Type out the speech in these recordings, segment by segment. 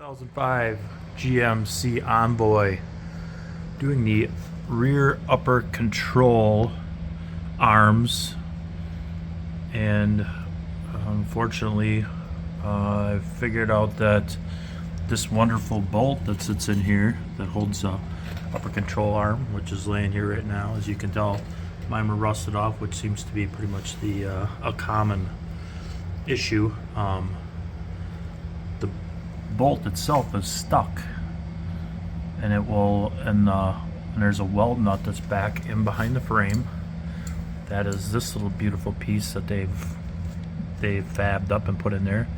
2005 GMC Envoy, doing the rear upper control arms, and unfortunately I figured out that this wonderful bolt that sits in here that holds the upper control arm, which is laying here right now, as you can tell, mine were rusted off, which seems to be pretty much the a common issue. The bolt itself is stuck, and it will, and there's a weld nut that's back in behind the frame. That is this little beautiful piece that they've fabbed up and put in there.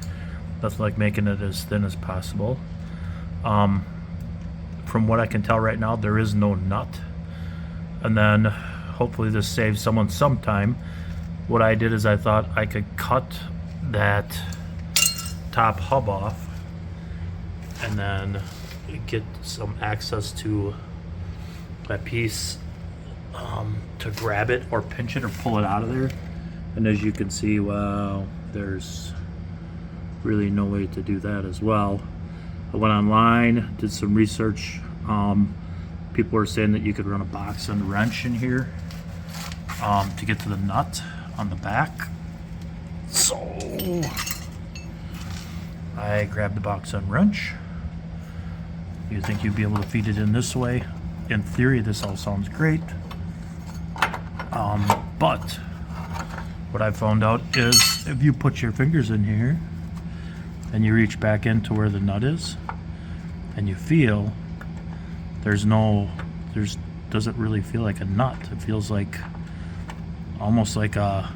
That's like making it as thin as possible. From what I can tell right now, there is no nut. And then hopefully this saves someone some time. What I did is I thought I could cut that top hub off and then get some access to that piece to grab it or pinch it or pull it out of there. And as you can see, wow, there's really no way to do that as well. I went online, did some research. People are saying that you could run a box and wrench in here to get to the nut on the back. So I grabbed the box and wrench. You think you'd be able to feed it in this way? In theory, this all sounds great. But what I found out is if you put your fingers in here and you reach back into where the nut is and you feel, doesn't really feel like a nut. It feels like almost like a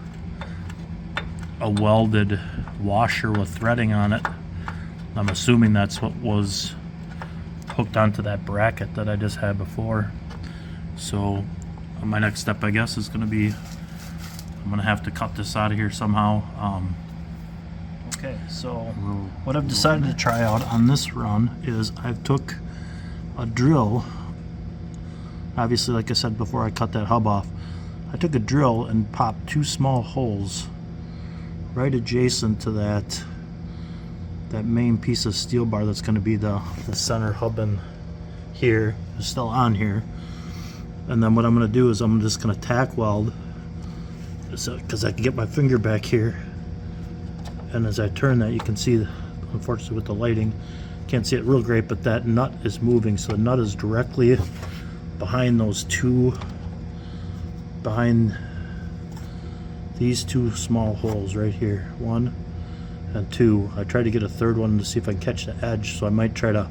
welded washer with threading on it. I'm assuming that's what was hooked onto that bracket that I just had before. So my next step, I guess, is going to be I'm going to have to cut this out of here somehow. Okay, so what I've decided to try out on this run is I've took a drill. Obviously, like I said before I cut that hub off, I took a drill and popped two small holes right adjacent to that main piece of steel bar that's going to be the center hub in here. It's still on here. And then what I'm going to do is I'm just going to tack weld, because I can get my finger back here, and as I turn that, you can see, unfortunately with the lighting, can't see it real great, but that nut is moving. So the nut is directly behind these two small holes right here, 1 and 2. I tried to get a third one to see if I can catch the edge, so I might try to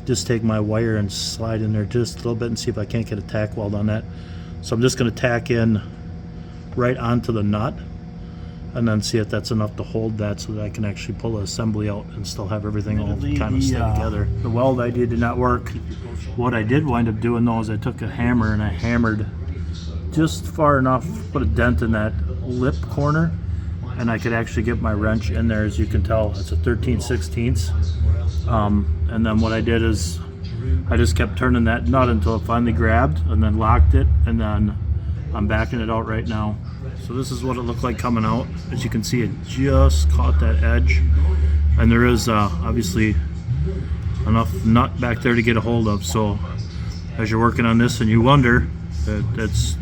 just take my wire and slide in there just a little bit and see if I can't get a tack weld on that. So I'm just going to tack in right onto the nut and then see if that's enough to hold that so that I can actually pull the assembly out and still have everything all kind of stay together. The weld idea did not work. What I did wind up doing though is I took a hammer and I hammered just far enough, put a dent in that lip corner, and I could actually get my wrench in there. As you can tell, it's a 13/16. And then what I did is I just kept turning that nut until it finally grabbed and then locked it, and then I'm backing it out right now. So this is what it looked like coming out. As you can see, it just caught that edge, and there is obviously enough nut back there to get a hold of. So as you're working on this and you wonder, that's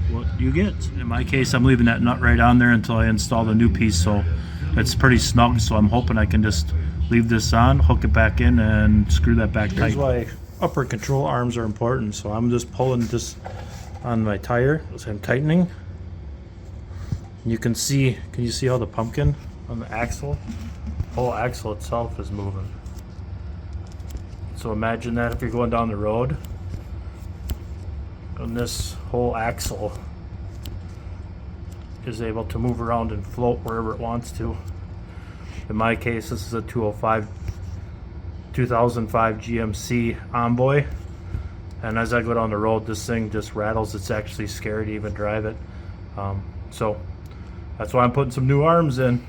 what you get. In my case, I'm leaving that nut right on there until I install the new piece, so it's pretty snug. So I'm hoping I can just leave this on, hook it back in, and screw that back tight. Here's why upper control arms are important. So I'm just pulling this on my tire as I'm tightening. And you can see, can you see how the pumpkin on the axle, the whole axle itself is moving. So imagine that if you're going down the road and this whole axle is able to move around and float wherever it wants to. In my case, this is a 2005 GMC Envoy, and as I go down the road, this thing just rattles. It's actually scary to even drive it. So that's why I'm putting some new arms in.